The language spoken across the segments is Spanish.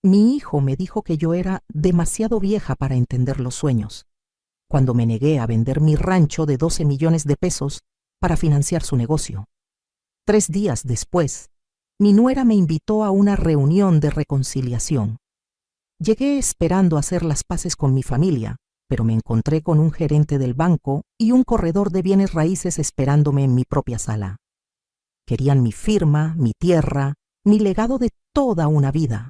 Mi hijo me dijo que yo era demasiado vieja para entender los sueños, cuando me negué a vender mi rancho de 12 millones de pesos para financiar su negocio. 3 días después, mi nuera me invitó a una reunión de reconciliación. Llegué esperando hacer las paces con mi familia, pero me encontré con un gerente del banco y un corredor de bienes raíces esperándome en mi propia sala. Querían mi firma, mi tierra, mi legado de toda una vida.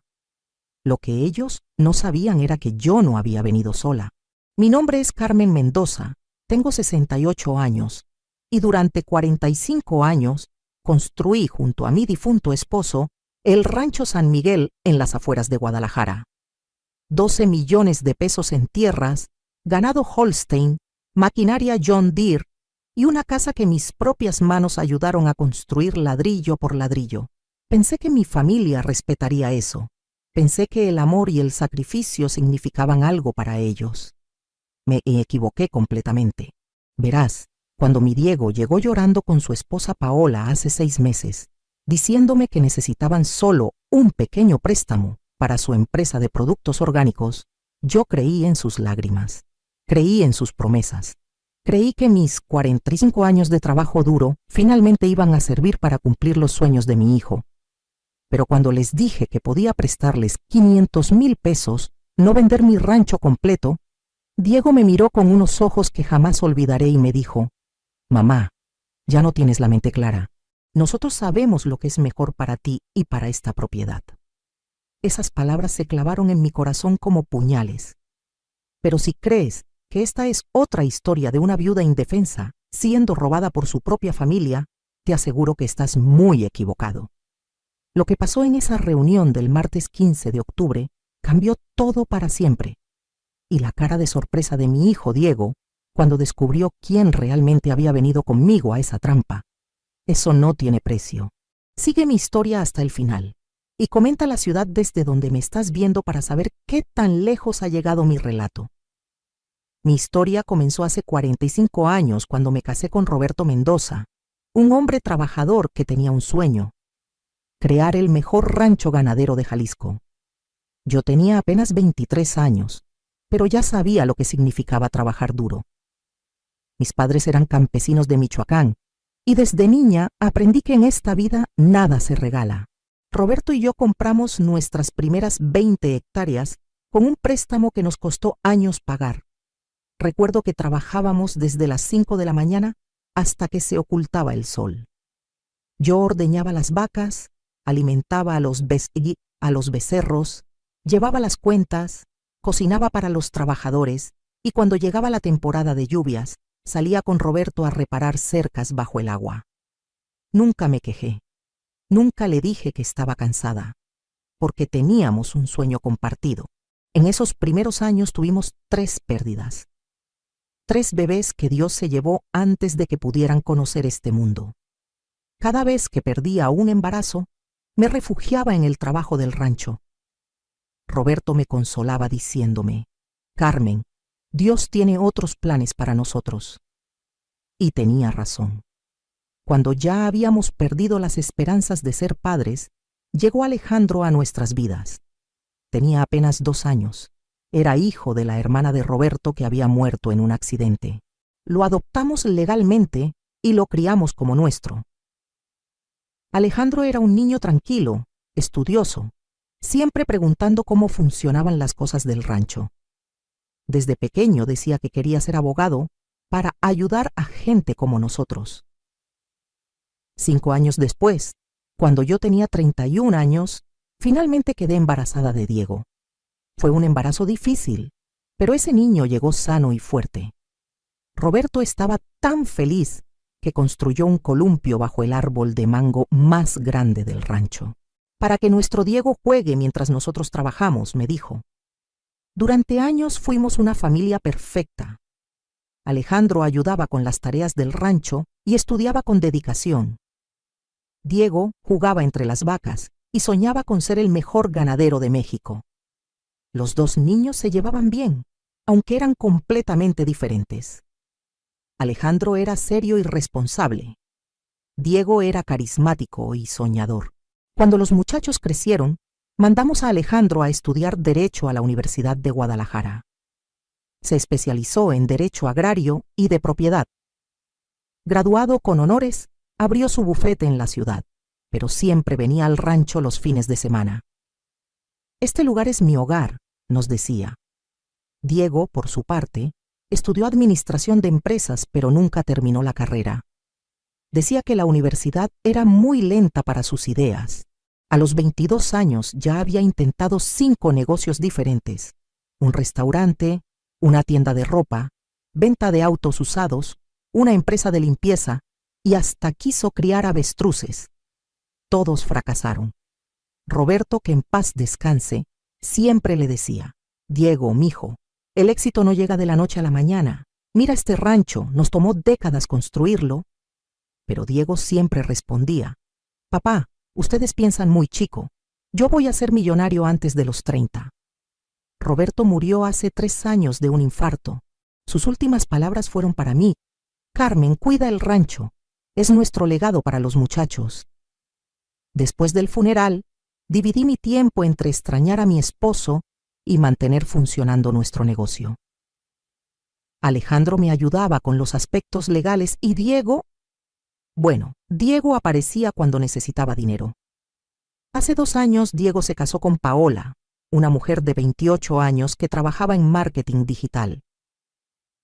Lo que ellos no sabían era que yo no había venido sola. Mi nombre es Carmen Mendoza, tengo 68 años, y durante 45 años construí junto a mi difunto esposo el Rancho San Miguel en las afueras de Guadalajara. 12 millones de pesos en tierras, ganado Holstein, maquinaria John Deere y una casa que mis propias manos ayudaron a construir ladrillo por ladrillo. Pensé que mi familia respetaría eso. Pensé que el amor y el sacrificio significaban algo para ellos. Me equivoqué completamente. Verás, cuando mi Diego llegó llorando con su esposa Paola hace 6 meses, diciéndome que necesitaban solo un pequeño préstamo para su empresa de productos orgánicos, yo creí en sus lágrimas, creí en sus promesas. Creí que mis 45 años de trabajo duro finalmente iban a servir para cumplir los sueños de mi hijo. Pero cuando les dije que podía prestarles 500,000 pesos, no vender mi rancho completo, Diego me miró con unos ojos que jamás olvidaré y me dijo: «Mamá, ya no tienes la mente clara. Nosotros sabemos lo que es mejor para ti y para esta propiedad». Esas palabras se clavaron en mi corazón como puñales. Pero si crees que esta es otra historia de una viuda indefensa siendo robada por su propia familia, te aseguro que estás muy equivocado. Lo que pasó en esa reunión del martes 15 de octubre cambió todo para siempre. Y la cara de sorpresa de mi hijo Diego cuando descubrió quién realmente había venido conmigo a esa trampa. Eso no tiene precio. Sigue mi historia hasta el final y comenta la ciudad desde donde me estás viendo para saber qué tan lejos ha llegado mi relato. Mi historia comenzó hace 45 años cuando me casé con Roberto Mendoza, un hombre trabajador que tenía un sueño: crear el mejor rancho ganadero de Jalisco. Yo tenía apenas 23 años, pero ya sabía lo que significaba trabajar duro. Mis padres eran campesinos de Michoacán, y desde niña aprendí que en esta vida nada se regala. Roberto y yo compramos nuestras primeras 20 hectáreas con un préstamo que nos costó años pagar. Recuerdo que trabajábamos desde las 5 de la mañana hasta que se ocultaba el sol. Yo ordeñaba las vacas, alimentaba a los becerros, llevaba las cuentas, cocinaba para los trabajadores y cuando llegaba la temporada de lluvias, salía con Roberto a reparar cercas bajo el agua. Nunca me quejé, nunca le dije que estaba cansada, porque teníamos un sueño compartido. En esos primeros años tuvimos 3 pérdidas. 3 bebés que Dios se llevó antes de que pudieran conocer este mundo. Cada vez que perdía un embarazo, me refugiaba en el trabajo del rancho. Roberto me consolaba diciéndome: «Carmen, Dios tiene otros planes para nosotros». Y tenía razón. Cuando ya habíamos perdido las esperanzas de ser padres, llegó Alejandro a nuestras vidas. Tenía apenas 2 años. Era hijo de la hermana de Roberto que había muerto en un accidente. Lo adoptamos legalmente y lo criamos como nuestro. Alejandro era un niño tranquilo, estudioso, siempre preguntando cómo funcionaban las cosas del rancho. Desde pequeño decía que quería ser abogado para ayudar a gente como nosotros. 5 años después, cuando yo tenía 31 años, finalmente quedé embarazada de Diego. Fue un embarazo difícil, pero ese niño llegó sano y fuerte. Roberto estaba tan feliz que construyó un columpio bajo el árbol de mango más grande del rancho. «Para que nuestro Diego juegue mientras nosotros trabajamos», me dijo. Durante años fuimos una familia perfecta. Alejandro ayudaba con las tareas del rancho y estudiaba con dedicación. Diego jugaba entre las vacas y soñaba con ser el mejor ganadero de México. Los 2 niños se llevaban bien, aunque eran completamente diferentes. Alejandro era serio y responsable. Diego era carismático y soñador. Cuando los muchachos crecieron, Mandamos a Alejandro a estudiar Derecho a la Universidad de Guadalajara. Se especializó en Derecho Agrario y de Propiedad. Graduado con honores, abrió su bufete en la ciudad, pero siempre venía al rancho los fines de semana. Este lugar es mi hogar, nos decía. Diego, por su parte, estudió Administración de Empresas, pero nunca terminó la carrera. Decía que la universidad era muy lenta para sus ideas. A los 22 años ya había intentado 5 negocios diferentes: un restaurante, una tienda de ropa, venta de autos usados, una empresa de limpieza y hasta quiso criar avestruces. Todos fracasaron. Roberto, que en paz descanse, siempre le decía: Diego, mijo, el éxito no llega de la noche a la mañana. Mira este rancho, nos tomó décadas construirlo. Pero Diego siempre respondía: Papá, ustedes piensan muy chico. Yo voy a ser millonario antes de los 30. Roberto murió hace 3 años de un infarto. Sus últimas palabras fueron para mí: Carmen, cuida el rancho. Es nuestro legado para los muchachos. Después del funeral, dividí mi tiempo entre extrañar a mi esposo y mantener funcionando nuestro negocio. Alejandro me ayudaba con los aspectos legales y Diego aparecía cuando necesitaba dinero. Hace 2 años Diego se casó con Paola, una mujer de 28 años que trabajaba en marketing digital.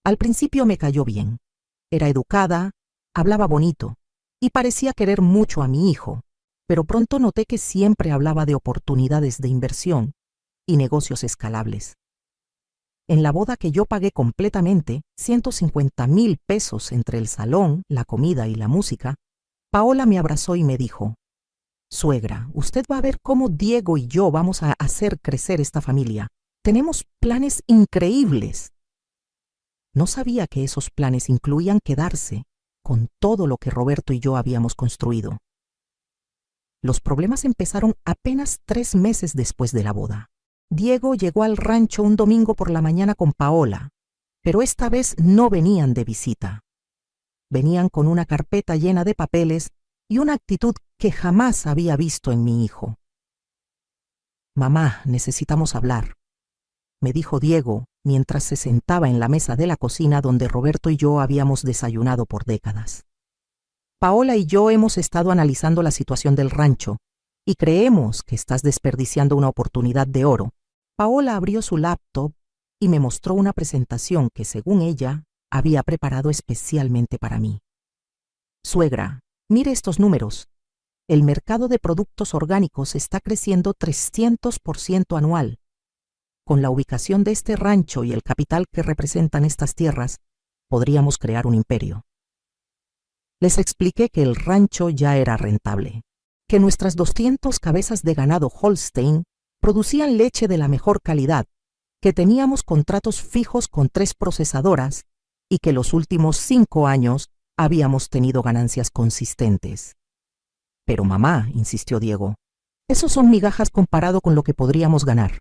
Al principio me cayó bien. Era educada, hablaba bonito y parecía querer mucho a mi hijo, pero pronto noté que siempre hablaba de oportunidades de inversión y negocios escalables. En la boda, que yo pagué completamente, 150,000 pesos entre el salón, la comida y la música, Paola me abrazó y me dijo: Suegra, usted va a ver cómo Diego y yo vamos a hacer crecer esta familia. Tenemos planes increíbles. No sabía que esos planes incluían quedarse con todo lo que Roberto y yo habíamos construido. Los problemas empezaron apenas 3 meses después de la boda. Diego llegó al rancho un domingo por la mañana con Paola, pero esta vez no venían de visita. Venían con una carpeta llena de papeles y una actitud que jamás había visto en mi hijo. Mamá, necesitamos hablar, me dijo Diego mientras se sentaba en la mesa de la cocina donde Roberto y yo habíamos desayunado por décadas. Paola y yo hemos estado analizando la situación del rancho y creemos que estás desperdiciando una oportunidad de oro. Paola abrió su laptop y me mostró una presentación que, según ella, había preparado especialmente para mí. Suegra, mire estos números. El mercado de productos orgánicos está creciendo 300% anual. Con la ubicación de este rancho y el capital que representan estas tierras, podríamos crear un imperio. Les expliqué que el rancho ya era rentable, que nuestras 200 cabezas de ganado Holstein producían leche de la mejor calidad, que teníamos contratos fijos con 3 procesadoras y que los últimos 5 años habíamos tenido ganancias consistentes. Pero mamá, insistió Diego, esos son migajas comparado con lo que podríamos ganar.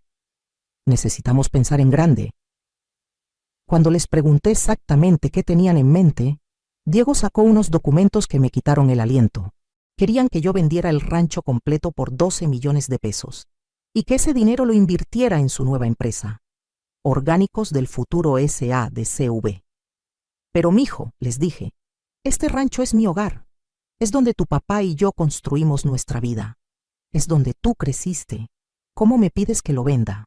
Necesitamos pensar en grande. Cuando les pregunté exactamente qué tenían en mente, Diego sacó unos documentos que me quitaron el aliento. Querían que yo vendiera el rancho completo por 12 millones de pesos y que ese dinero lo invirtiera en su nueva empresa, Orgánicos del Futuro S.A. de CV. Pero mijo, les dije, este rancho es mi hogar. Es donde tu papá y yo construimos nuestra vida. Es donde tú creciste. ¿Cómo me pides que lo venda?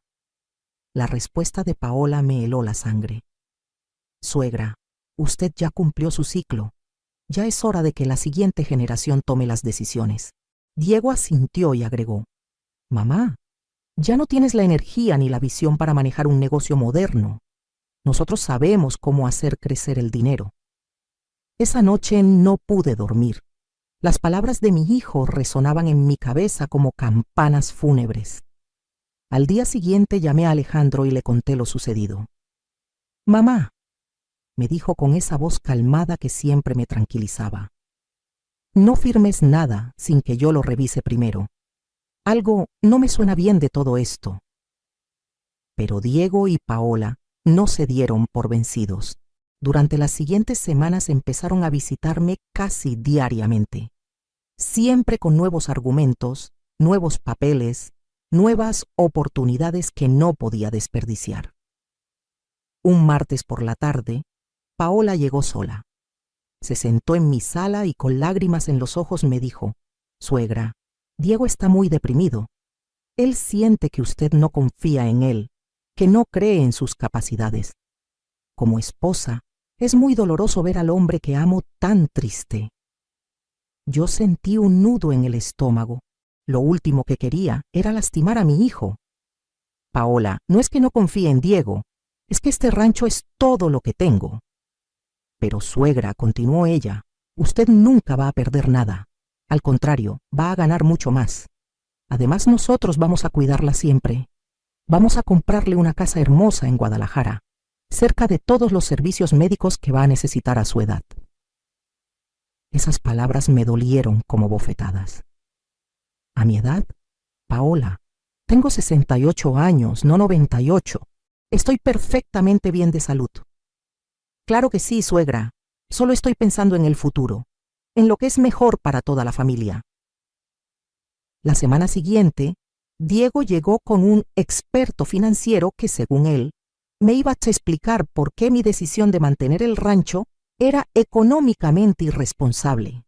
La respuesta de Paola me heló la sangre. Suegra, usted ya cumplió su ciclo. Ya es hora de que la siguiente generación tome las decisiones. Diego asintió y agregó: Mamá, ya no tienes la energía ni la visión para manejar un negocio moderno. Nosotros sabemos cómo hacer crecer el dinero. Esa noche no pude dormir. Las palabras de mi hijo resonaban en mi cabeza como campanas fúnebres. Al día siguiente llamé a Alejandro y le conté lo sucedido. Mamá, me dijo con esa voz calmada que siempre me tranquilizaba, no firmes nada sin que yo lo revise primero. Algo no me suena bien de todo esto. Pero Diego y Paola no se dieron por vencidos. Durante las siguientes semanas empezaron a visitarme casi diariamente, siempre con nuevos argumentos, nuevos papeles nuevas oportunidades que no podía desperdiciar. Un martes por la tarde, Paola llegó sola. Se sentó en mi sala y con lágrimas en los ojos me dijo: «Suegra, Diego está muy deprimido. Él siente que usted no confía en él, que no cree en sus capacidades. Como esposa, es muy doloroso ver al hombre que amo tan triste». Yo sentí un nudo en el estómago. Lo último que quería era lastimar a mi hijo. «Paola, no es que no confíe en Diego, es que este rancho es todo lo que tengo». «Pero suegra», continuó ella, «usted nunca va a perder nada. Al contrario, va a ganar mucho más. Además, nosotros vamos a cuidarla siempre. Vamos a comprarle una casa hermosa en Guadalajara, cerca de todos los servicios médicos que va a necesitar a su edad». Esas palabras me dolieron como bofetadas. ¿A mi edad? Paola, tengo 68 años, no 98. Estoy perfectamente bien de salud. «Claro que sí, suegra. Solo estoy pensando en el futuro, en lo que es mejor para toda la familia». La semana siguiente, Diego llegó con un experto financiero que, según él, me iba a explicar por qué mi decisión de mantener el rancho era económicamente irresponsable.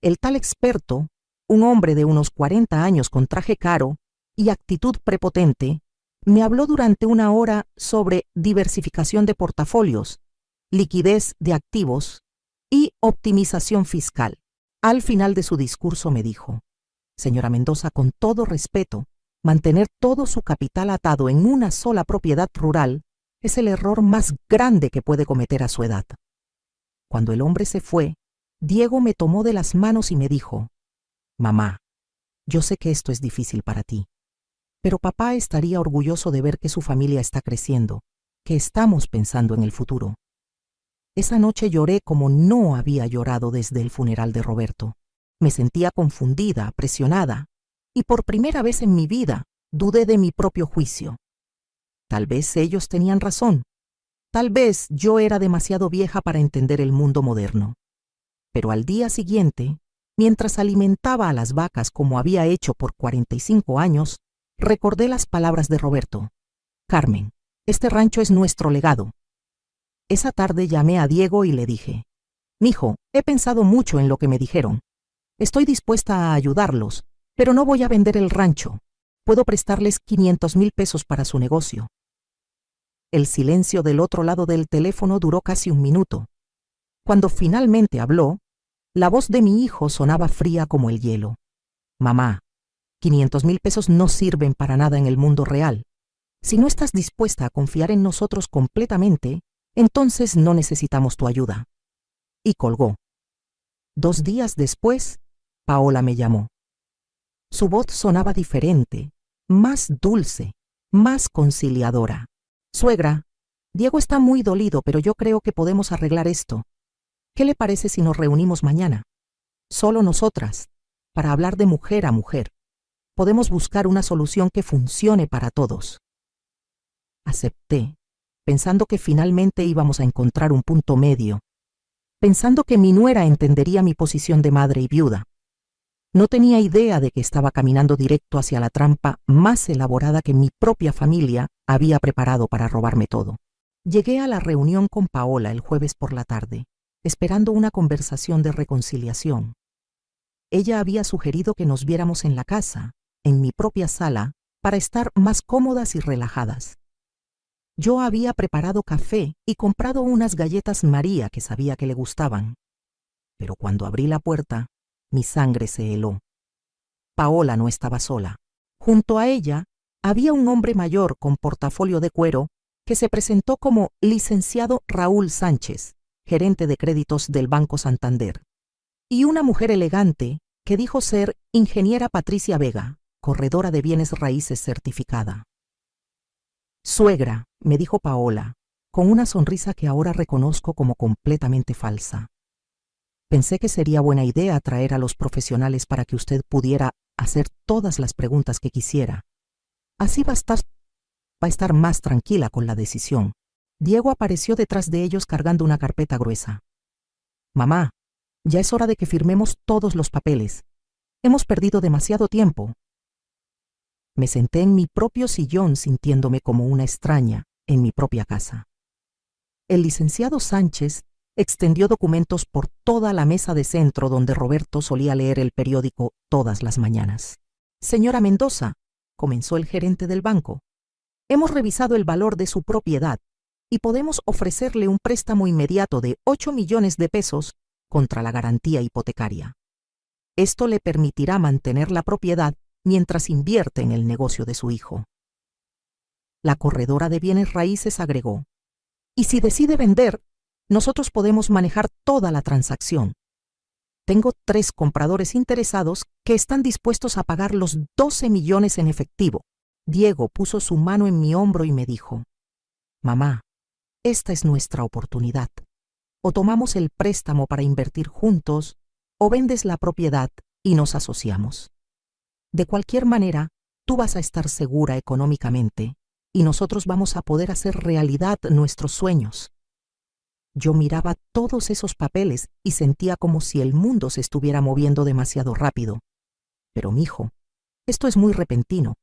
El tal experto, un hombre de unos 40 años con traje caro y actitud prepotente, me habló durante una hora sobre diversificación de portafolios, liquidez de activos y optimización fiscal. Al final de su discurso me dijo: «Señora Mendoza, con todo respeto, mantener todo su capital atado en una sola propiedad rural es el error más grande que puede cometer a su edad». Cuando el hombre se fue, Diego me tomó de las manos y me dijo: «Mamá, yo sé que esto es difícil para ti, pero papá estaría orgulloso de ver que su familia está creciendo, que estamos pensando en el futuro». Esa noche lloré como no había llorado desde el funeral de Roberto. Me sentía confundida, presionada, y por primera vez en mi vida dudé de mi propio juicio. Tal vez ellos tenían razón. Tal vez yo era demasiado vieja para entender el mundo moderno. Pero al día siguiente, mientras alimentaba a las vacas como había hecho por 45 años, recordé las palabras de Roberto: «Carmen, este rancho es nuestro legado». Esa tarde llamé a Diego y le dije: «Mijo, he pensado mucho en lo que me dijeron. Estoy dispuesta a ayudarlos, pero no voy a vender el rancho. Puedo prestarles 500,000 pesos para su negocio». El silencio del otro lado del teléfono duró casi un minuto. Cuando finalmente habló, la voz de mi hijo sonaba fría como el hielo. «Mamá, 500,000 pesos no sirven para nada en el mundo real. Si no estás dispuesta a confiar en nosotros completamente, entonces no necesitamos tu ayuda». Y colgó. 2 días después, Paola me llamó. Su voz sonaba diferente, más dulce, más conciliadora. «Suegra, Diego está muy dolido, pero yo creo que podemos arreglar esto. ¿Qué le parece si nos reunimos mañana? Solo nosotras, para hablar de mujer a mujer. Podemos buscar una solución que funcione para todos». Acepté, pensando que finalmente íbamos a encontrar un punto medio, pensando que mi nuera entendería mi posición de madre y viuda. No tenía idea de que estaba caminando directo hacia la trampa más elaborada que mi propia familia había preparado para robarme todo. Llegué a la reunión con Paola el jueves por la tarde, esperando una conversación de reconciliación. Ella había sugerido que nos viéramos en la casa, en mi propia sala, para estar más cómodas y relajadas. Yo había preparado café y comprado unas galletas María que sabía que le gustaban. Pero cuando abrí la puerta, mi sangre se heló. Paola no estaba sola. Junto a ella había un hombre mayor con portafolio de cuero que se presentó como licenciado Raúl Sánchez, gerente de créditos del Banco Santander, y una mujer elegante que dijo ser ingeniera Patricia Vega, corredora de bienes raíces certificada. «Suegra», me dijo Paola, con una sonrisa que ahora reconozco como completamente falsa. «Pensé que sería buena idea traer a los profesionales para que usted pudiera hacer todas las preguntas que quisiera. Así va a estar más tranquila con la decisión». Diego apareció detrás de ellos cargando una carpeta gruesa. «Mamá, ya es hora de que firmemos todos los papeles. Hemos perdido demasiado tiempo». Me senté en mi propio sillón sintiéndome como una extraña en mi propia casa. El licenciado Sánchez extendió documentos por toda la mesa de centro donde Roberto solía leer el periódico todas las mañanas. Señora Mendoza, comenzó el gerente del banco, hemos revisado el valor de su propiedad y podemos ofrecerle un préstamo inmediato de 8 millones de pesos contra la garantía hipotecaria. Esto le permitirá mantener la propiedad mientras invierte en el negocio de su hijo. La corredora de bienes raíces agregó, y si decide vender, nosotros podemos manejar toda la transacción. Tengo 3 compradores interesados que están dispuestos a pagar los 12 millones en efectivo. Diego puso su mano en mi hombro y me dijo, mamá, esta es nuestra oportunidad. O tomamos el préstamo para invertir juntos, o vendes la propiedad y nos asociamos. De cualquier manera, tú vas a estar segura económicamente y nosotros vamos a poder hacer realidad nuestros sueños. Yo miraba todos esos papeles y sentía como si el mundo se estuviera moviendo demasiado rápido. Pero, mijo, esto es muy repentino.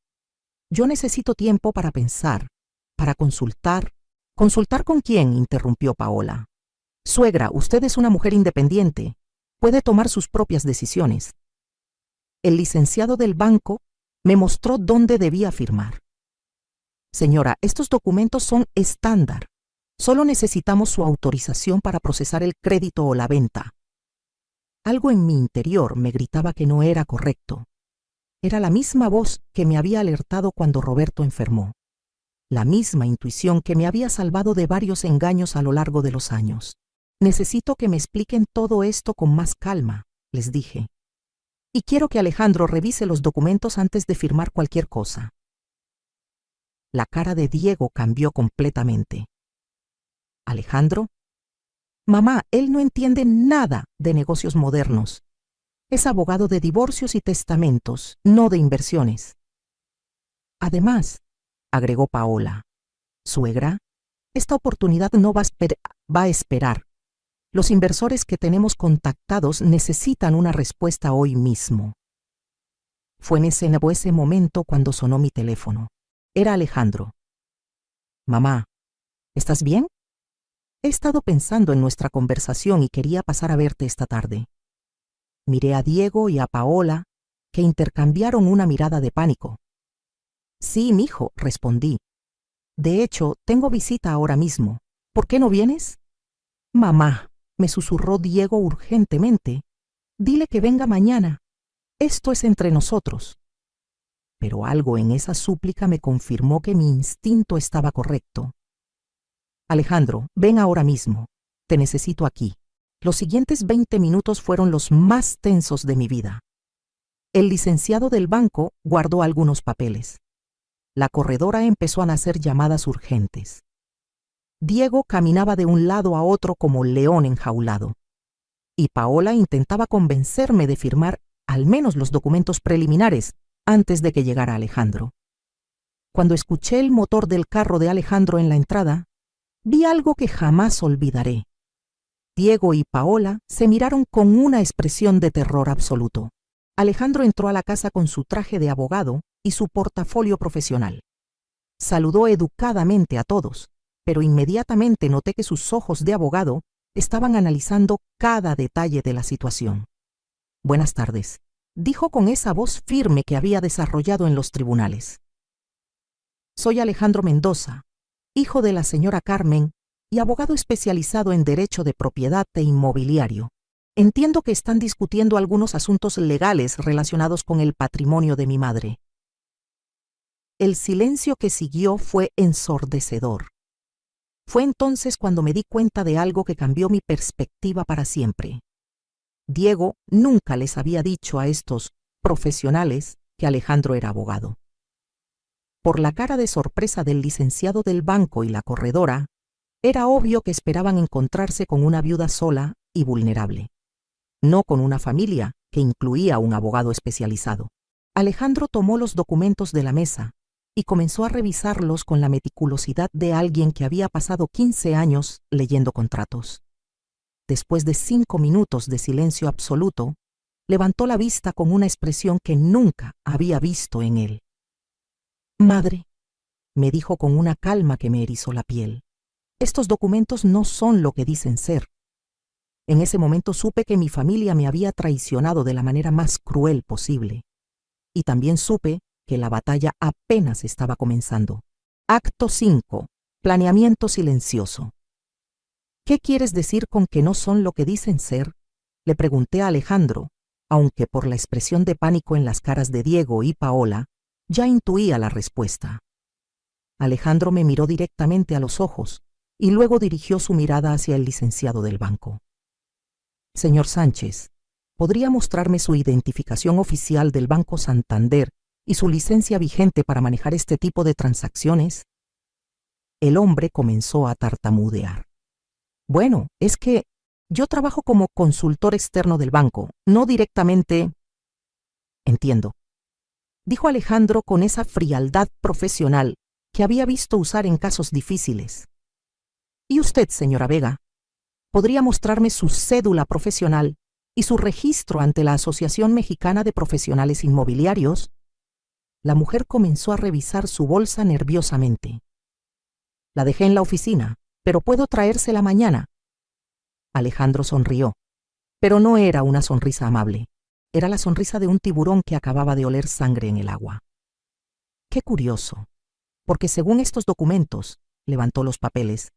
Yo necesito tiempo para pensar, para consultar. ¿Consultar con quién?, interrumpió Paola. Suegra, usted es una mujer independiente. Puede tomar sus propias decisiones. El licenciado del banco me mostró dónde debía firmar. Señora, estos documentos son estándar. Solo necesitamos su autorización para procesar el crédito o la venta. Algo en mi interior me gritaba que no era correcto. Era la misma voz que me había alertado cuando Roberto enfermó. La misma intuición que me había salvado de varios engaños a lo largo de los años. Necesito que me expliquen todo esto con más calma, les dije. Y quiero que Alejandro revise los documentos antes de firmar cualquier cosa. La cara de Diego cambió completamente. ¿Alejandro? Mamá, él no entiende nada de negocios modernos. Es abogado de divorcios y testamentos, no de inversiones. Además, agregó Paola, suegra, esta oportunidad no va a esperar. Los inversores que tenemos contactados necesitan una respuesta hoy mismo. Fue en ese momento cuando sonó mi teléfono. Era Alejandro. Mamá, ¿estás bien? He estado pensando en nuestra conversación y quería pasar a verte esta tarde. Miré a Diego y a Paola, que intercambiaron una mirada de pánico. Sí, mijo, respondí. De hecho, tengo visita ahora mismo. ¿Por qué no vienes? Mamá, me susurró Diego urgentemente. Dile que venga mañana. Esto es entre nosotros. Pero algo en esa súplica me confirmó que mi instinto estaba correcto. Alejandro, ven ahora mismo. Te necesito aquí. Los siguientes 20 minutos fueron los más tensos de mi vida. El licenciado del banco guardó algunos papeles. La corredora empezó a hacer llamadas urgentes. Diego caminaba de un lado a otro como león enjaulado. Y Paola intentaba convencerme de firmar al menos los documentos preliminares antes de que llegara Alejandro. Cuando escuché el motor del carro de Alejandro en la entrada, vi algo que jamás olvidaré. Diego y Paola se miraron con una expresión de terror absoluto. Alejandro entró a la casa con su traje de abogado y su portafolio profesional. Saludó educadamente a todos, pero inmediatamente noté que sus ojos de abogado estaban analizando cada detalle de la situación. Buenas tardes, dijo con esa voz firme que había desarrollado en los tribunales. Soy Alejandro Mendoza, hijo de la señora Carmen y abogado especializado en derecho de propiedad e inmobiliario. Entiendo que están discutiendo algunos asuntos legales relacionados con el patrimonio de mi madre. El silencio que siguió fue ensordecedor. Fue entonces cuando me di cuenta de algo que cambió mi perspectiva para siempre. Diego nunca les había dicho a estos profesionales que Alejandro era abogado. Por la cara de sorpresa del licenciado del banco y la corredora, era obvio que esperaban encontrarse con una viuda sola y vulnerable, no con una familia que incluía un abogado especializado. Alejandro tomó los documentos de la mesa y comenzó a revisarlos con la meticulosidad de alguien que había pasado 15 años leyendo contratos. Después de 5 minutos de silencio absoluto, levantó la vista con una expresión que nunca había visto en él. Madre, me dijo con una calma que me erizó la piel, estos documentos no son lo que dicen ser. En ese momento supe que mi familia me había traicionado de la manera más cruel posible. Y también supe que la batalla apenas estaba comenzando. Acto 5. Planeamiento silencioso. ¿Qué quieres decir con que no son lo que dicen ser? Le pregunté a Alejandro, aunque por la expresión de pánico en las caras de Diego y Paola, ya intuía la respuesta. Alejandro me miró directamente a los ojos y luego dirigió su mirada hacia el licenciado del banco. Señor Sánchez, ¿podría mostrarme su identificación oficial del Banco Santander y su licencia vigente para manejar este tipo de transacciones? El hombre comenzó a tartamudear. Bueno, es que yo trabajo como consultor externo del banco, no directamente. Entiendo, dijo Alejandro con esa frialdad profesional que había visto usar en casos difíciles. ¿Y usted, señora Vega? ¿Podría mostrarme su cédula profesional y su registro ante la Asociación Mexicana de Profesionales Inmobiliarios? La mujer comenzó a revisar su bolsa nerviosamente. La dejé en la oficina, pero puedo traérsela mañana. Alejandro sonrió, pero no era una sonrisa amable. Era la sonrisa de un tiburón que acababa de oler sangre en el agua. Qué curioso, porque según estos documentos, levantó los papeles,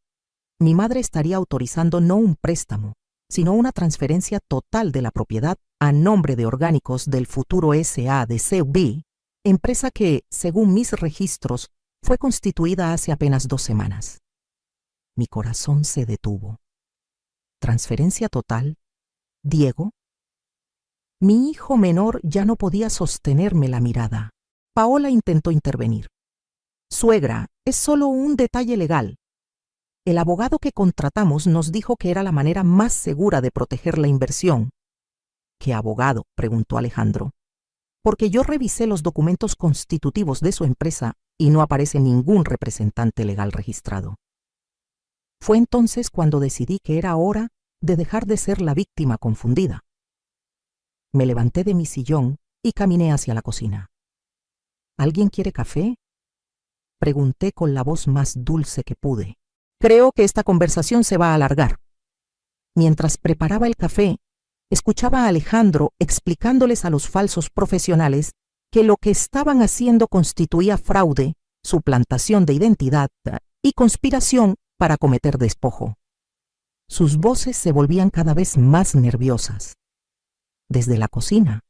mi madre estaría autorizando no un préstamo, sino una transferencia total de la propiedad a nombre de Orgánicos del Futuro S.A. de CUB, empresa que, según mis registros, fue constituida hace apenas 2 semanas. Mi corazón se detuvo. ¿Transferencia total? ¿Diego? Mi hijo menor ya no podía sostenerme la mirada. Paola intentó intervenir. Suegra, es solo un detalle legal. El abogado que contratamos nos dijo que era la manera más segura de proteger la inversión. ¿Qué abogado?, preguntó Alejandro. Porque yo revisé los documentos constitutivos de su empresa y no aparece ningún representante legal registrado. Fue entonces cuando decidí que era hora de dejar de ser la víctima confundida. Me levanté de mi sillón y caminé hacia la cocina. ¿Alguien quiere café?, pregunté con la voz más dulce que pude. Creo que esta conversación se va a alargar. Mientras preparaba el café, escuchaba a Alejandro explicándoles a los falsos profesionales que lo que estaban haciendo constituía fraude, suplantación de identidad y conspiración para cometer despojo. Sus voces se volvían cada vez más nerviosas. Desde la cocina,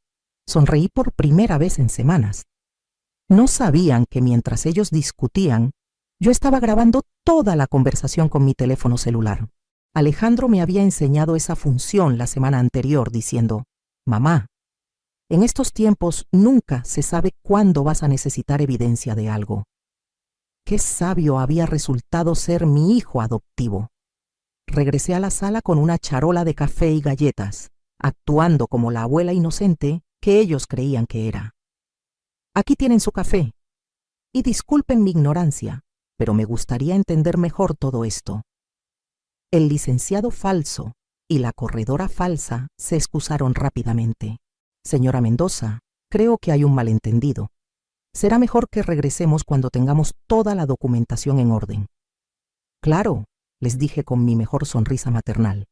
sonreí por primera vez en semanas. No sabían que mientras ellos discutían, yo estaba grabando toda la conversación con mi teléfono celular. Alejandro me había enseñado esa función la semana anterior diciendo, «Mamá, en estos tiempos nunca se sabe cuándo vas a necesitar evidencia de algo». Qué sabio había resultado ser mi hijo adoptivo. Regresé a la sala con una charola de café y galletas, actuando como la abuela inocente que ellos creían que era. Aquí tienen su café. Y disculpen mi ignorancia, pero me gustaría entender mejor todo esto. El licenciado falso y la corredora falsa se excusaron rápidamente. Señora Mendoza, creo que hay un malentendido. Será mejor que regresemos cuando tengamos toda la documentación en orden. Claro, les dije con mi mejor sonrisa maternal.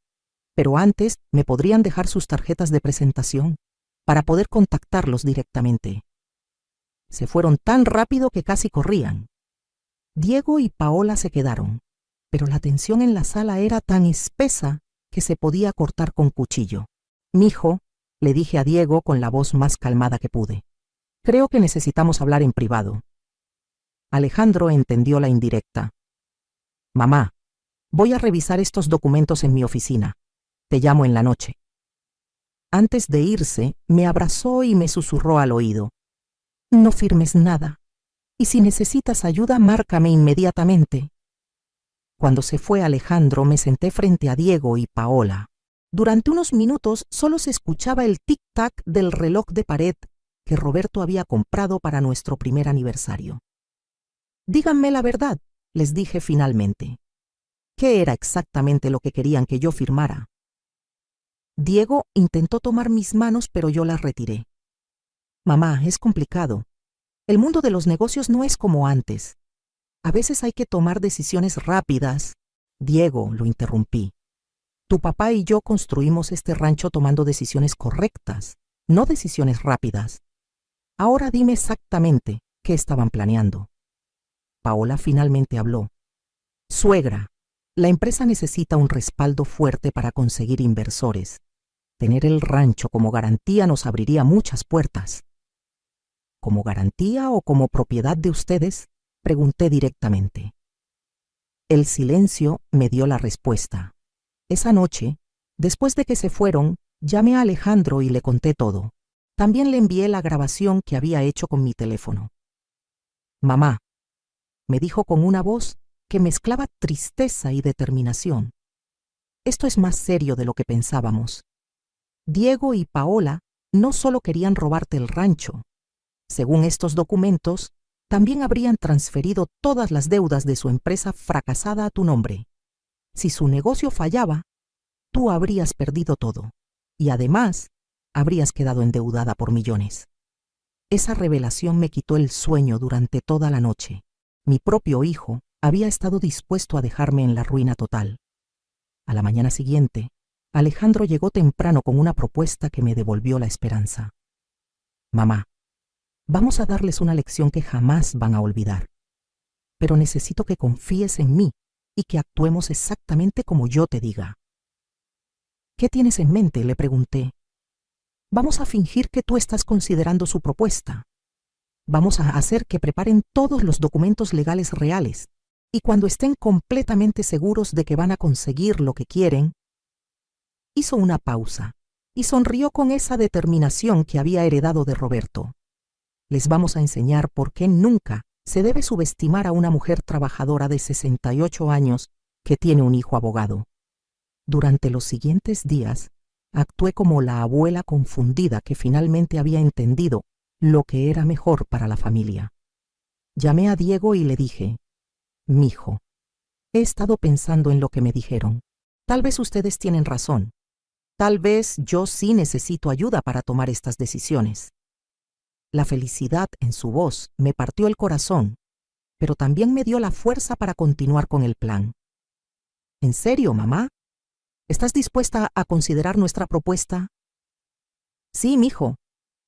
Pero antes me podrían dejar sus tarjetas de presentación para poder contactarlos directamente. Se fueron tan rápido que casi corrían. Diego y Paola se quedaron, pero la tensión en la sala era tan espesa que se podía cortar con cuchillo. «Mijo», le dije a Diego con la voz más calmada que pude, «creo que necesitamos hablar en privado». Alejandro entendió la indirecta. «Mamá, voy a revisar estos documentos en mi oficina. Te llamo en la noche». Antes de irse, me abrazó y me susurró al oído, «No firmes nada. Y si necesitas ayuda, márcame inmediatamente». Cuando se fue Alejandro, me senté frente a Diego y Paola. Durante unos minutos solo se escuchaba el tic-tac del reloj de pared que Roberto había comprado para nuestro primer aniversario. «Díganme la verdad», les dije finalmente. ¿Qué era exactamente lo que querían que yo firmara? Diego intentó tomar mis manos, pero yo las retiré. «Mamá, es complicado. El mundo de los negocios no es como antes. A veces hay que tomar decisiones rápidas. Diego, lo interrumpí. Tu papá y yo construimos este rancho tomando decisiones correctas, no decisiones rápidas. Ahora dime exactamente qué estaban planeando. Paola finalmente habló. Suegra, la empresa necesita un respaldo fuerte para conseguir inversores. Tener el rancho como garantía nos abriría muchas puertas. ¿Como garantía o como propiedad de ustedes?, pregunté directamente. El silencio me dio la respuesta. Esa noche, después de que se fueron, llamé a Alejandro y le conté todo. También le envié la grabación que había hecho con mi teléfono. Mamá, me dijo con una voz que mezclaba tristeza y determinación. Esto es más serio de lo que pensábamos. Diego y Paola no solo querían robarte el rancho. Según estos documentos, también habrían transferido todas las deudas de su empresa fracasada a tu nombre. Si su negocio fallaba, tú habrías perdido todo. Y además, habrías quedado endeudada por millones. Esa revelación me quitó el sueño durante toda la noche. Mi propio hijo había estado dispuesto a dejarme en la ruina total. A la mañana siguiente, Alejandro llegó temprano con una propuesta que me devolvió la esperanza. Mamá, vamos a darles una lección que jamás van a olvidar. Pero necesito que confíes en mí y que actuemos exactamente como yo te diga. ¿Qué tienes en mente?, le pregunté. Vamos a fingir que tú estás considerando su propuesta. Vamos a hacer que preparen todos los documentos legales reales y cuando estén completamente seguros de que van a conseguir lo que quieren. Hizo una pausa y sonrió con esa determinación que había heredado de Roberto. Les vamos a enseñar por qué nunca se debe subestimar a una mujer trabajadora de 68 años que tiene un hijo abogado. Durante los siguientes días, actué como la abuela confundida que finalmente había entendido lo que era mejor para la familia. Llamé a Diego y le dije, «Mijo, he estado pensando en lo que me dijeron. Tal vez ustedes tienen razón. Tal vez yo sí necesito ayuda para tomar estas decisiones». La felicidad en su voz me partió el corazón, pero también me dio la fuerza para continuar con el plan. ¿En serio, mamá? ¿Estás dispuesta a considerar nuestra propuesta? Sí, mijo,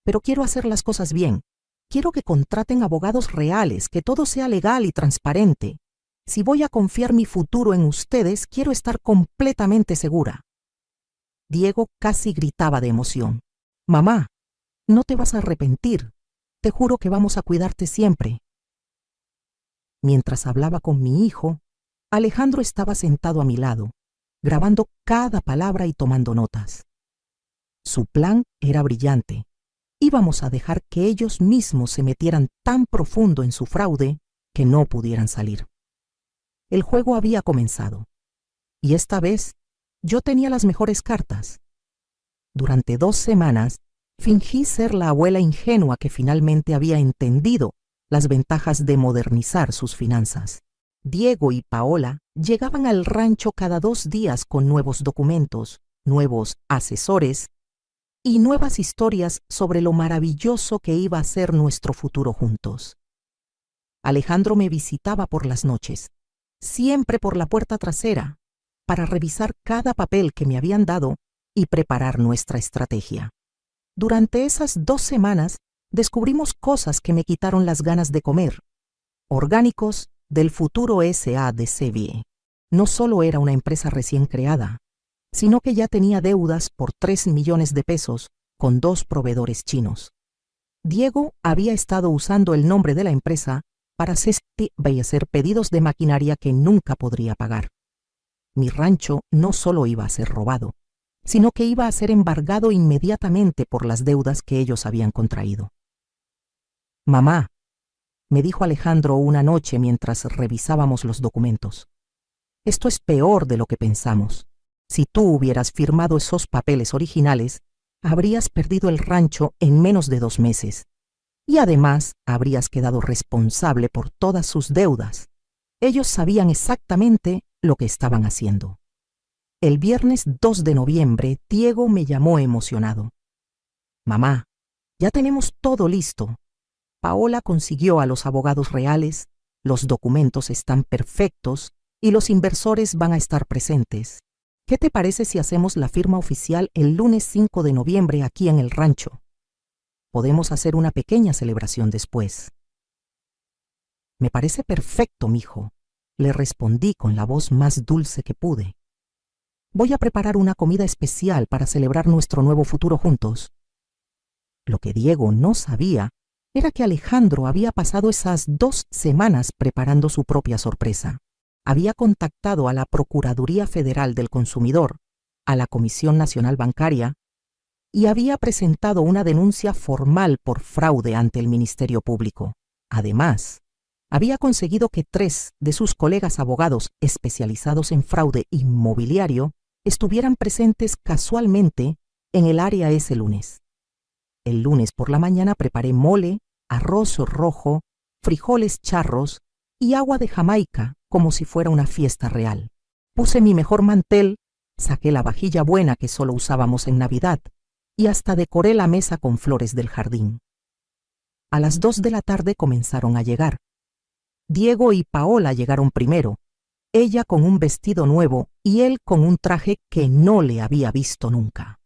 pero quiero hacer las cosas bien. Quiero que contraten abogados reales, que todo sea legal y transparente. Si voy a confiar mi futuro en ustedes, quiero estar completamente segura. Diego casi gritaba de emoción. Mamá, no te vas a arrepentir. Te juro que vamos a cuidarte siempre. Mientras hablaba con mi hijo, Alejandro estaba sentado a mi lado, grabando cada palabra y tomando notas. Su plan era brillante. Íbamos a dejar que ellos mismos se metieran tan profundo en su fraude que no pudieran salir. El juego había comenzado, y esta vez yo tenía las mejores cartas. Durante 2 semanas, fingí ser la abuela ingenua que finalmente había entendido las ventajas de modernizar sus finanzas. Diego y Paola llegaban al rancho cada 2 días con nuevos documentos, nuevos asesores y nuevas historias sobre lo maravilloso que iba a ser nuestro futuro juntos. Alejandro me visitaba por las noches, siempre por la puerta trasera, para revisar cada papel que me habían dado y preparar nuestra estrategia. Durante esas 2 semanas descubrimos cosas que me quitaron las ganas de comer. Orgánicos del Futuro S.A. de Sevier. No solo era una empresa recién creada, sino que ya tenía deudas por 3 millones de pesos con 2 proveedores chinos. Diego había estado usando el nombre de la empresa para hacer pedidos de maquinaria que nunca podría pagar. Mi rancho no solo iba a ser robado, sino que iba a ser embargado inmediatamente por las deudas que ellos habían contraído. Mamá, me dijo Alejandro una noche mientras revisábamos los documentos, esto es peor de lo que pensamos. Si tú hubieras firmado esos papeles originales, habrías perdido el rancho en menos de 2 meses. Y además habrías quedado responsable por todas sus deudas. Ellos sabían exactamente lo que estaban haciendo. El viernes 2 de noviembre, Diego me llamó emocionado. Mamá, ya tenemos todo listo. Paola consiguió a los abogados reales, los documentos están perfectos y los inversores van a estar presentes. ¿Qué te parece si hacemos la firma oficial el lunes 5 de noviembre aquí en el rancho? Podemos hacer una pequeña celebración después. Me parece perfecto, mijo, le respondí con la voz más dulce que pude. Voy a preparar una comida especial para celebrar nuestro nuevo futuro juntos. Lo que Diego no sabía era que Alejandro había pasado esas 2 semanas preparando su propia sorpresa. Había contactado a la Procuraduría Federal del Consumidor, a la Comisión Nacional Bancaria, y había presentado una denuncia formal por fraude ante el Ministerio Público. Además, había conseguido que 3 de sus colegas abogados especializados en fraude inmobiliario estuvieran presentes casualmente en el área ese lunes. El lunes por la mañana preparé mole, arroz rojo, frijoles charros y agua de Jamaica como si fuera una fiesta real. Puse mi mejor mantel, saqué la vajilla buena que solo usábamos en Navidad y hasta decoré la mesa con flores del jardín. A las 2 de la tarde comenzaron a llegar. Diego y Paola llegaron primero, ella con un vestido nuevo y él con un traje que no le había visto nunca.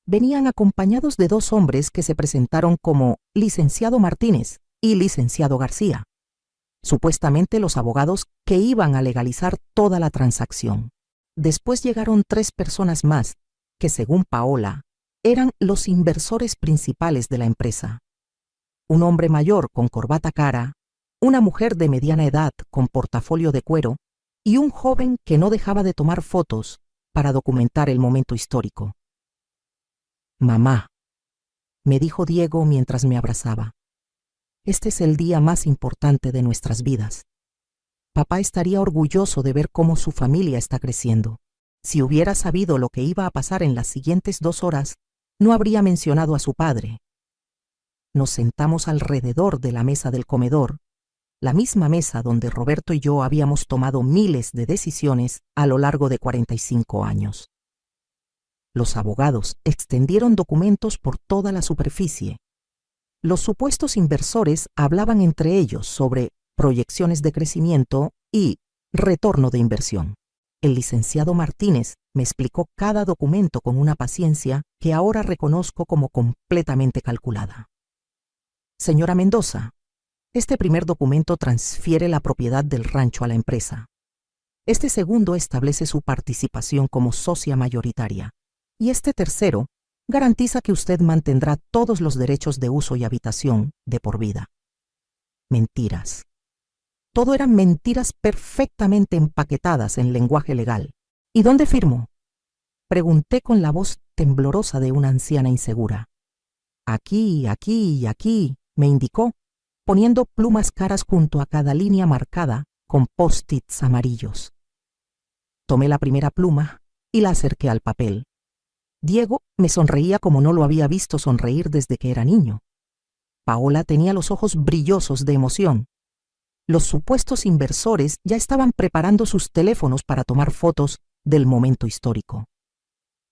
Venían acompañados de 2 hombres que se presentaron como licenciado Martínez y licenciado García, supuestamente los abogados que iban a legalizar toda la transacción. Después llegaron 3 personas más, que según Paola, eran los inversores principales de la empresa. Un hombre mayor con corbata cara, una mujer de mediana edad con portafolio de cuero y un joven que no dejaba de tomar fotos para documentar el momento histórico. Mamá, me dijo Diego mientras me abrazaba, este es el día más importante de nuestras vidas. Papá estaría orgulloso de ver cómo su familia está creciendo. Si hubiera sabido lo que iba a pasar en las siguientes 2 horas, no habría mencionado a su padre. Nos sentamos alrededor de la mesa del comedor, la misma mesa donde Roberto y yo habíamos tomado miles de decisiones a lo largo de 45 años. Los abogados extendieron documentos por toda la superficie. Los supuestos inversores hablaban entre ellos sobre proyecciones de crecimiento y retorno de inversión. El licenciado Martínez me explicó cada documento con una paciencia que ahora reconozco como completamente calculada. Señora Mendoza, este primer documento transfiere la propiedad del rancho a la empresa. Este segundo establece su participación como socia mayoritaria. Y este tercero garantiza que usted mantendrá todos los derechos de uso y habitación de por vida. Mentiras. Todo eran mentiras perfectamente empaquetadas en lenguaje legal. ¿Y dónde firmo? Pregunté con la voz temblorosa de una anciana insegura. Aquí, aquí y aquí, me indicó, poniendo plumas caras junto a cada línea marcada con post-its amarillos. Tomé la primera pluma y la acerqué al papel. Diego me sonreía como no lo había visto sonreír desde que era niño. Paola tenía los ojos brillosos de emoción. Los supuestos inversores ya estaban preparando sus teléfonos para tomar fotos del momento histórico.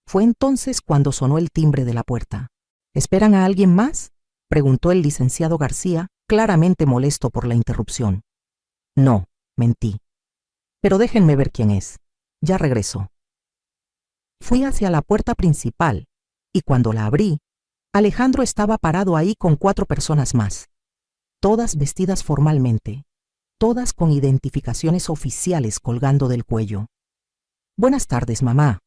Fue entonces cuando sonó el timbre de la puerta. ¿Esperan a alguien más?, preguntó el licenciado García, claramente molesto por la interrupción. No, mentí. Pero déjenme ver quién es. Ya regreso. Fui hacia la puerta principal y cuando la abrí, Alejandro estaba parado ahí con 4 personas más, todas vestidas formalmente, todas con identificaciones oficiales colgando del cuello. Buenas tardes, mamá,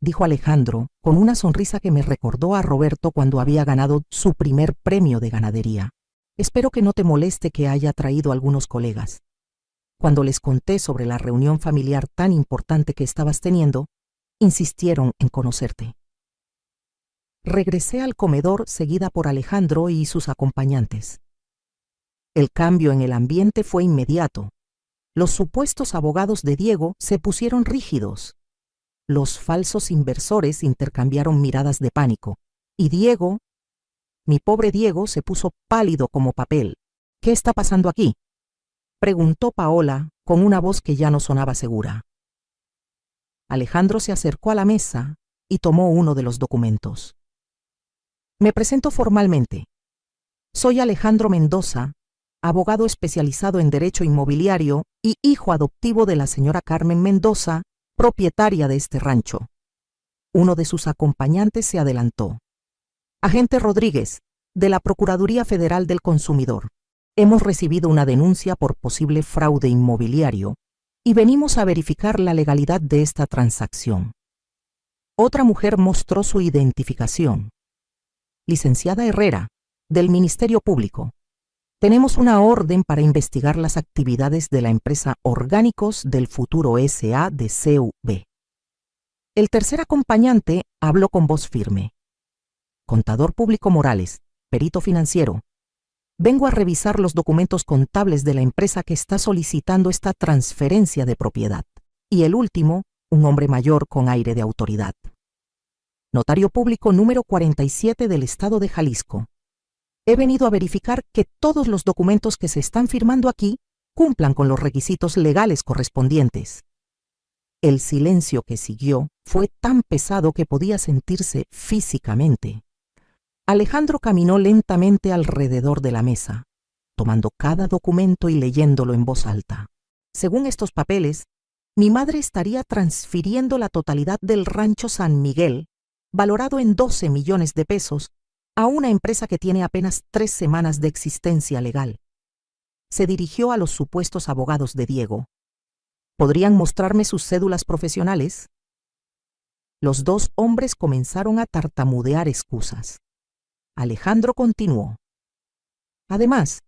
dijo Alejandro con una sonrisa que me recordó a Roberto cuando había ganado su primer premio de ganadería. Espero que no te moleste que haya traído algunos colegas. Cuando les conté sobre la reunión familiar tan importante que estabas teniendo, insistieron en conocerte. Regresé al comedor seguida por Alejandro y sus acompañantes. El cambio en el ambiente fue inmediato. Los supuestos abogados de Diego se pusieron rígidos. Los falsos inversores intercambiaron miradas de pánico. Y Diego, mi pobre Diego, se puso pálido como papel. ¿Qué está pasando aquí?, preguntó Paola con una voz que ya no sonaba segura. Alejandro se acercó a la mesa y tomó uno de los documentos. Me presento formalmente. Soy Alejandro Mendoza, abogado especializado en derecho inmobiliario y hijo adoptivo de la señora Carmen Mendoza, propietaria de este rancho. Uno de sus acompañantes se adelantó. Agente Rodríguez, de la Procuraduría Federal del Consumidor. Hemos recibido una denuncia por posible fraude inmobiliario y venimos a verificar la legalidad de esta transacción. Otra mujer mostró su identificación. Licenciada Herrera, del Ministerio Público. Tenemos una orden para investigar las actividades de la empresa Orgánicos del Futuro S.A. de CUB. El tercer acompañante habló con voz firme. Contador Público Morales, perito financiero. Vengo a revisar los documentos contables de la empresa que está solicitando esta transferencia de propiedad. Y el último, un hombre mayor con aire de autoridad. Notario Público número 47 del Estado de Jalisco. He venido a verificar que todos los documentos que se están firmando aquí cumplan con los requisitos legales correspondientes. El silencio que siguió fue tan pesado que podía sentirse físicamente. Alejandro caminó lentamente alrededor de la mesa, tomando cada documento y leyéndolo en voz alta. Según estos papeles, mi madre estaría transfiriendo la totalidad del rancho San Miguel, valorado en 12 millones de pesos, a una empresa que tiene apenas 3 semanas de existencia legal. Se dirigió a los supuestos abogados de Diego. ¿Podrían mostrarme sus cédulas profesionales? Los dos hombres comenzaron a tartamudear excusas. Alejandro continuó. Además,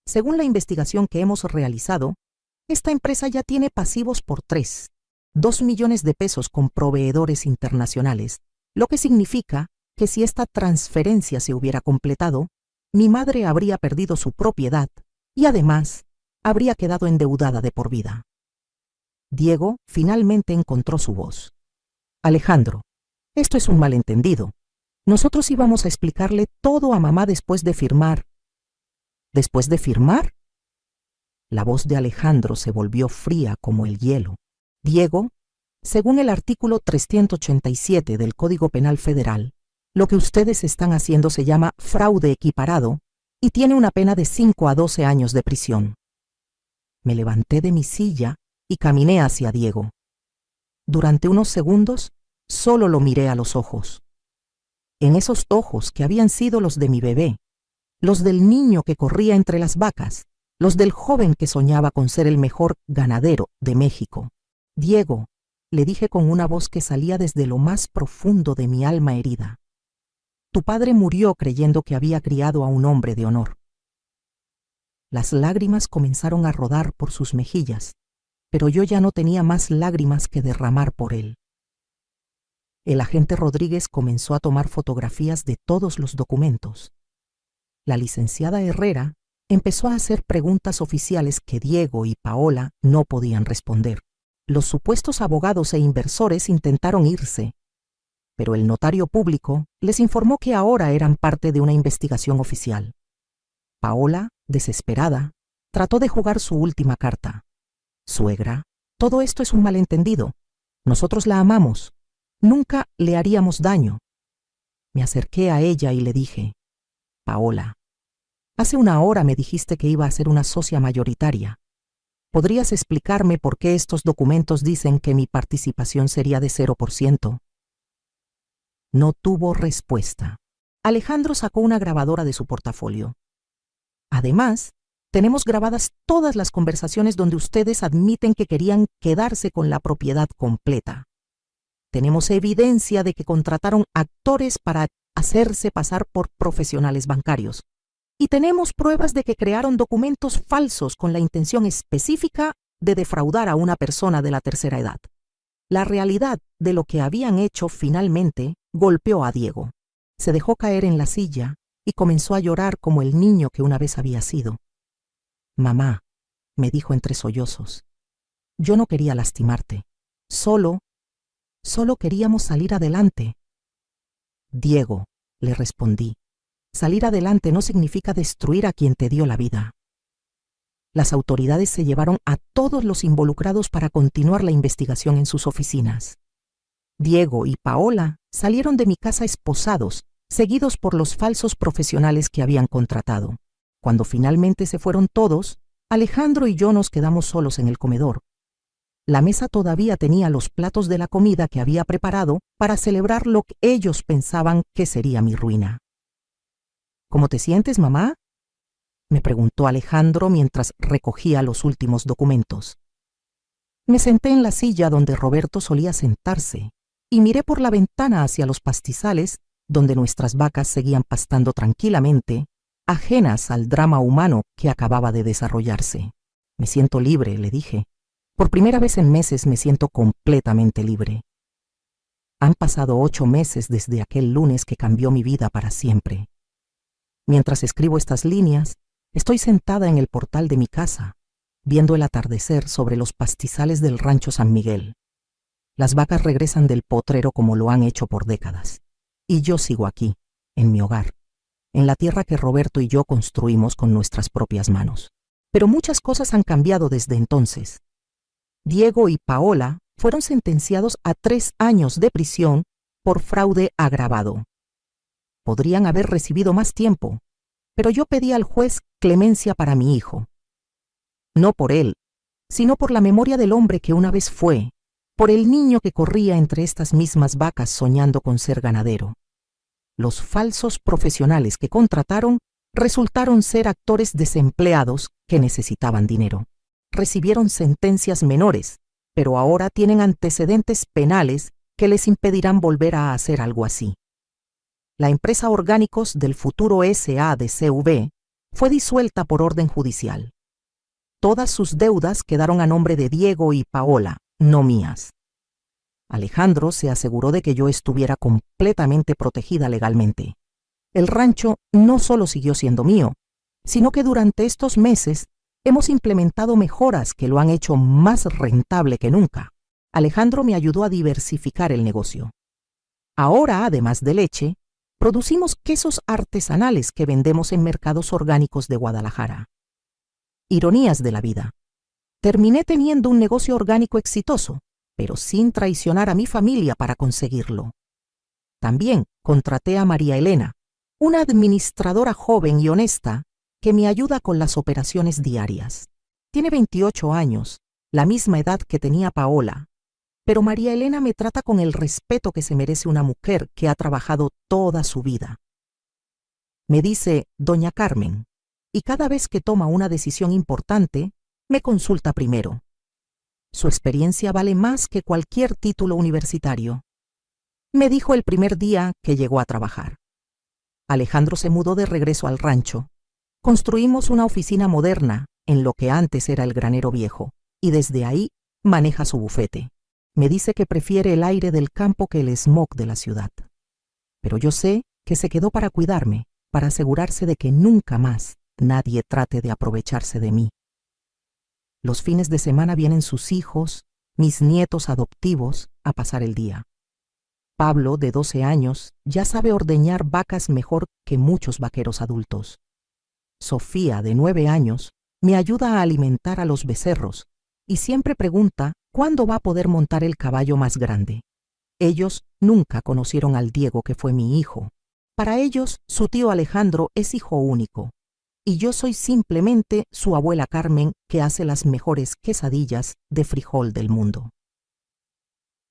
según la investigación que hemos realizado, esta empresa ya tiene pasivos por 2 millones de pesos con proveedores internacionales, lo que significa que si esta transferencia se hubiera completado, mi madre habría perdido su propiedad y además habría quedado endeudada de por vida. Diego finalmente encontró su voz. Alejandro, esto es un malentendido. Nosotros íbamos a explicarle todo a mamá después de firmar. ¿Después de firmar? La voz de Alejandro se volvió fría como el hielo. Diego, según el artículo 387 del Código Penal Federal, lo que ustedes están haciendo se llama fraude equiparado y tiene una pena de 5 a 12 años de prisión. Me levanté de mi silla y caminé hacia Diego. Durante unos segundos, solo lo miré a los ojos. En esos ojos que habían sido los de mi bebé, los del niño que corría entre las vacas, los del joven que soñaba con ser el mejor ganadero de México. Diego, le dije con una voz que salía desde lo más profundo de mi alma herida. Tu padre murió creyendo que había criado a un hombre de honor. Las lágrimas comenzaron a rodar por sus mejillas, pero yo ya no tenía más lágrimas que derramar por él. El agente Rodríguez comenzó a tomar fotografías de todos los documentos. La licenciada Herrera empezó a hacer preguntas oficiales que Diego y Paola no podían responder. Los supuestos abogados e inversores intentaron irse, pero el notario público les informó que ahora eran parte de una investigación oficial. Paola, desesperada, trató de jugar su última carta. Suegra, todo esto es un malentendido. Nosotros la amamos. Nunca le haríamos daño. Me acerqué a ella y le dije, Paola, hace una hora me dijiste que iba a ser una socia mayoritaria. ¿Podrías explicarme por qué estos documentos dicen que mi participación sería de 0%? No tuvo respuesta. Alejandro sacó una grabadora de su portafolio. Además, tenemos grabadas todas las conversaciones donde ustedes admiten que querían quedarse con la propiedad completa. Tenemos evidencia de que contrataron actores para hacerse pasar por profesionales bancarios. Y tenemos pruebas de que crearon documentos falsos con la intención específica de defraudar a una persona de la tercera edad. La realidad de lo que habían hecho finalmente golpeó a Diego. Se dejó caer en la silla y comenzó a llorar como el niño que una vez había sido. Mamá, me dijo entre sollozos, yo no quería lastimarte. Solo queríamos salir adelante. Diego, le respondí, salir adelante no significa destruir a quien te dio la vida. Las autoridades se llevaron a todos los involucrados para continuar la investigación en sus oficinas. Diego y Paola salieron de mi casa esposados seguidos por los falsos profesionales que habían contratado. Cuando finalmente se fueron todos, Alejandro y yo nos quedamos solos en el comedor. La mesa todavía tenía los platos de la comida que había preparado para celebrar lo que ellos pensaban que sería mi ruina. ¿Cómo te sientes, mamá?, me preguntó Alejandro mientras recogía los últimos documentos. Me senté en la silla donde Roberto solía sentarse y miré por la ventana hacia los pastizales donde nuestras vacas seguían pastando tranquilamente, ajenas al drama humano que acababa de desarrollarse. Me siento libre, le dije. Por primera vez en meses me siento completamente libre. Han pasado 8 meses desde aquel lunes que cambió mi vida para siempre. Mientras escribo estas líneas, estoy sentada en el portal de mi casa, viendo el atardecer sobre los pastizales del rancho San Miguel. Las vacas regresan del potrero como lo han hecho por décadas. Y yo sigo aquí, en mi hogar, en la tierra que Roberto y yo construimos con nuestras propias manos. Pero muchas cosas han cambiado desde entonces. Diego y Paola fueron sentenciados a 3 años de prisión por fraude agravado. Podrían haber recibido más tiempo, pero yo pedí al juez clemencia para mi hijo. No por él, sino por la memoria del hombre que una vez fue, por el niño que corría entre estas mismas vacas soñando con ser ganadero. Los falsos profesionales que contrataron resultaron ser actores desempleados que necesitaban dinero. Recibieron sentencias menores, pero ahora tienen antecedentes penales que les impedirán volver a hacer algo así. La empresa Orgánicos del Futuro S.A. de CV fue disuelta por orden judicial. Todas sus deudas quedaron a nombre de Diego y Paola, no mías. Alejandro se aseguró de que yo estuviera completamente protegida legalmente. El rancho no solo siguió siendo mío, sino que durante estos meses hemos implementado mejoras que lo han hecho más rentable que nunca. Alejandro me ayudó a diversificar el negocio. Ahora, además de leche, producimos quesos artesanales que vendemos en mercados orgánicos de Guadalajara. Ironías de la vida. Terminé teniendo un negocio orgánico exitoso, pero sin traicionar a mi familia para conseguirlo. También contraté a María Elena, una administradora joven y honesta que me ayuda con las operaciones diarias. Tiene 28 años, la misma edad que tenía Paola, pero María Elena me trata con el respeto que se merece una mujer que ha trabajado toda su vida. Me dice Doña Carmen, y cada vez que toma una decisión importante, me consulta primero. Su experiencia vale más que cualquier título universitario. Me dijo el primer día que llegó a trabajar. Alejandro se mudó de regreso al rancho. Construimos una oficina moderna en lo que antes era el granero viejo, y desde ahí maneja su bufete. Me dice que prefiere el aire del campo que el smog de la ciudad. Pero yo sé que se quedó para cuidarme, para asegurarse de que nunca más nadie trate de aprovecharse de mí. Los fines de semana vienen sus hijos, mis nietos adoptivos, a pasar el día. Pablo, de 12 años, ya sabe ordeñar vacas mejor que muchos vaqueros adultos. Sofía, de 9 años, me ayuda a alimentar a los becerros y siempre pregunta cuándo va a poder montar el caballo más grande. Ellos nunca conocieron al Diego que fue mi hijo. Para ellos, su tío Alejandro es hijo único, y yo soy simplemente su abuela Carmen que hace las mejores quesadillas de frijol del mundo.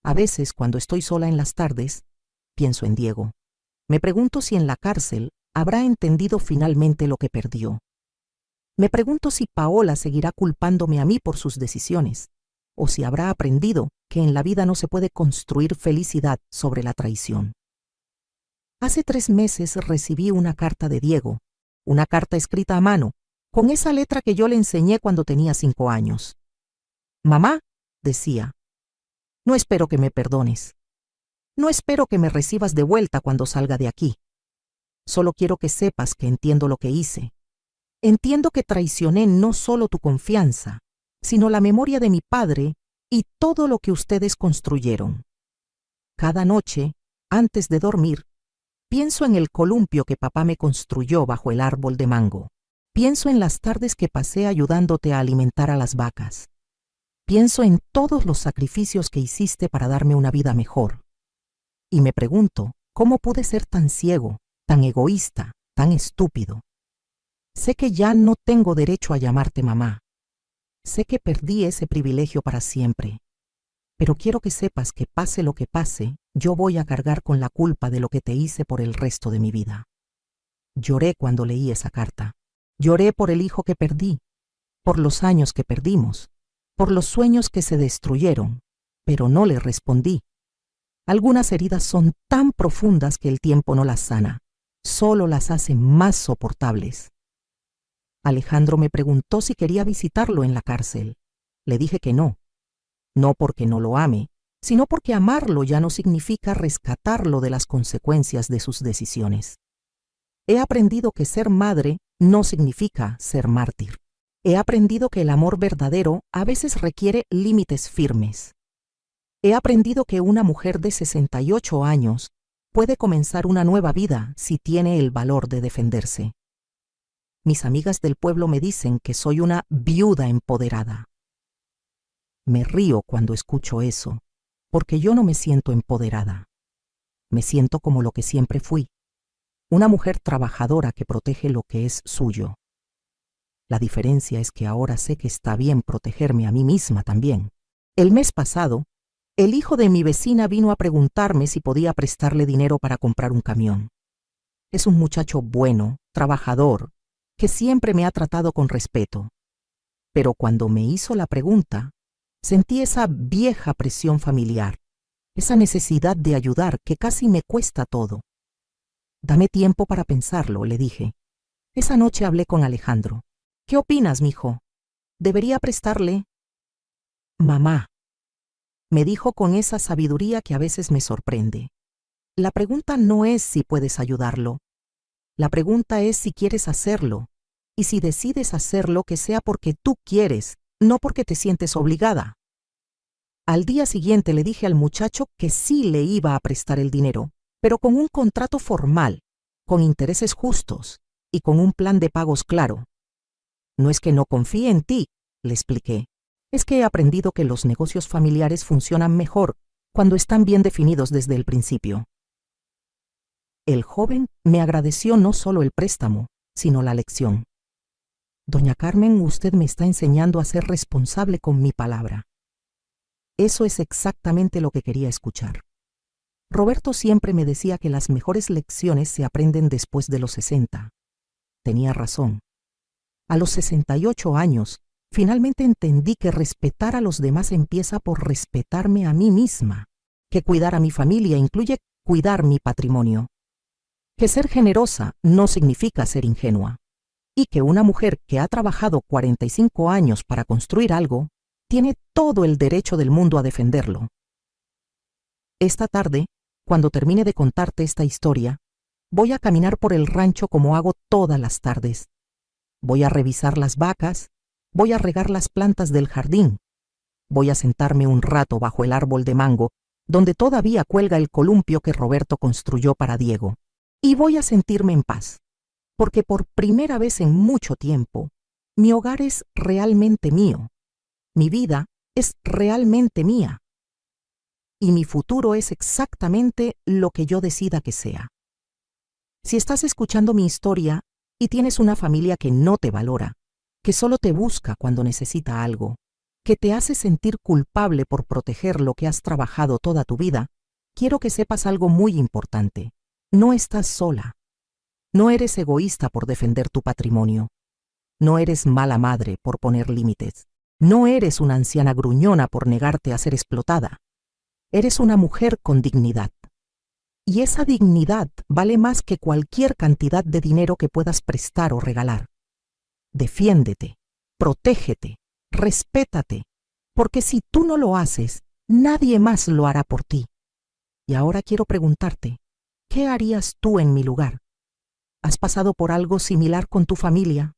A veces, cuando estoy sola en las tardes, pienso en Diego. Me pregunto si en la cárcel habrá entendido finalmente lo que perdió. Me pregunto si Paola seguirá culpándome a mí por sus decisiones, o si habrá aprendido que en la vida no se puede construir felicidad sobre la traición. Hace 3 meses recibí una carta de Diego, una carta escrita a mano, con esa letra que yo le enseñé cuando tenía 5 años. Mamá, decía, no espero que me perdones. No espero que me recibas de vuelta cuando salga de aquí. Solo quiero que sepas que entiendo lo que hice. Entiendo que traicioné no solo tu confianza, sino la memoria de mi padre y todo lo que ustedes construyeron. Cada noche, antes de dormir, pienso en el columpio que papá me construyó bajo el árbol de mango. Pienso en las tardes que pasé ayudándote a alimentar a las vacas. Pienso en todos los sacrificios que hiciste para darme una vida mejor. Y me pregunto, ¿cómo pude ser tan ciego tan egoísta, tan estúpido. Sé que ya no tengo derecho a llamarte mamá. Sé que perdí ese privilegio para siempre. Pero quiero que sepas que pase lo que pase, yo voy a cargar con la culpa de lo que te hice por el resto de mi vida. Lloré cuando leí esa carta. Lloré por el hijo que perdí, por los años que perdimos, por los sueños que se destruyeron, pero no le respondí. Algunas heridas son tan profundas que el tiempo no las sana, solo las hace más soportables. Alejandro me preguntó si quería visitarlo en la cárcel. Le dije que no. No porque no lo ame, sino porque amarlo ya no significa rescatarlo de las consecuencias de sus decisiones. He aprendido que ser madre no significa ser mártir. He aprendido que el amor verdadero a veces requiere límites firmes. He aprendido que una mujer de 68 años puede comenzar una nueva vida si tiene el valor de defenderse. Mis amigas del pueblo me dicen que soy una viuda empoderada. Me río cuando escucho eso, porque yo no me siento empoderada. Me siento como lo que siempre fui, una mujer trabajadora que protege lo que es suyo. La diferencia es que ahora sé que está bien protegerme a mí misma también. El mes pasado, el hijo de mi vecina vino a preguntarme si podía prestarle dinero para comprar un camión. Es un muchacho bueno, trabajador, que siempre me ha tratado con respeto. Pero cuando me hizo la pregunta, sentí esa vieja presión familiar, esa necesidad de ayudar que casi me cuesta todo. Dame tiempo para pensarlo, le dije. Esa noche hablé con Alejandro. ¿Qué opinas, mijo? ¿Debería prestarle? Mamá, me dijo con esa sabiduría que a veces me sorprende. La pregunta no es si puedes ayudarlo. La pregunta es si quieres hacerlo, y si decides hacerlo que sea porque tú quieres, no porque te sientes obligada. Al día siguiente le dije al muchacho que sí le iba a prestar el dinero, pero con un contrato formal, con intereses justos y con un plan de pagos claro. No es que no confíe en ti, le expliqué. Es que he aprendido que los negocios familiares funcionan mejor cuando están bien definidos desde el principio. El joven me agradeció no solo el préstamo, sino la lección. Doña Carmen, usted me está enseñando a ser responsable con mi palabra. Eso es exactamente lo que quería escuchar. Roberto siempre me decía que las mejores lecciones se aprenden después de los 60. Tenía razón. A los 68 años, finalmente entendí que respetar a los demás empieza por respetarme a mí misma, que cuidar a mi familia incluye cuidar mi patrimonio, que ser generosa no significa ser ingenua, y que una mujer que ha trabajado 45 años para construir algo, tiene todo el derecho del mundo a defenderlo. Esta tarde, cuando termine de contarte esta historia, voy a caminar por el rancho como hago todas las tardes. Voy a revisar las vacas, voy a regar las plantas del jardín, voy a sentarme un rato bajo el árbol de mango, donde todavía cuelga el columpio que Roberto construyó para Diego, y voy a sentirme en paz, porque por primera vez en mucho tiempo, mi hogar es realmente mío, mi vida es realmente mía, y mi futuro es exactamente lo que yo decida que sea. Si estás escuchando mi historia y tienes una familia que no te valora, que solo te busca cuando necesita algo, que te hace sentir culpable por proteger lo que has trabajado toda tu vida, quiero que sepas algo muy importante. No estás sola. No eres egoísta por defender tu patrimonio. No eres mala madre por poner límites. No eres una anciana gruñona por negarte a ser explotada. Eres una mujer con dignidad. Y esa dignidad vale más que cualquier cantidad de dinero que puedas prestar o regalar. Defiéndete, protégete, respétate, porque si tú no lo haces, nadie más lo hará por ti. Y ahora quiero preguntarte, ¿qué harías tú en mi lugar? ¿Has pasado por algo similar con tu familia?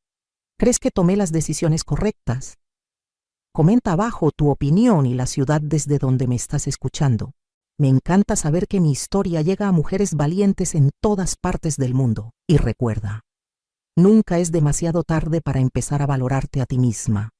¿Crees que tomé las decisiones correctas? Comenta abajo tu opinión y la ciudad desde donde me estás escuchando. Me encanta saber que mi historia llega a mujeres valientes en todas partes del mundo. Y recuerda, nunca es demasiado tarde para empezar a valorarte a ti misma.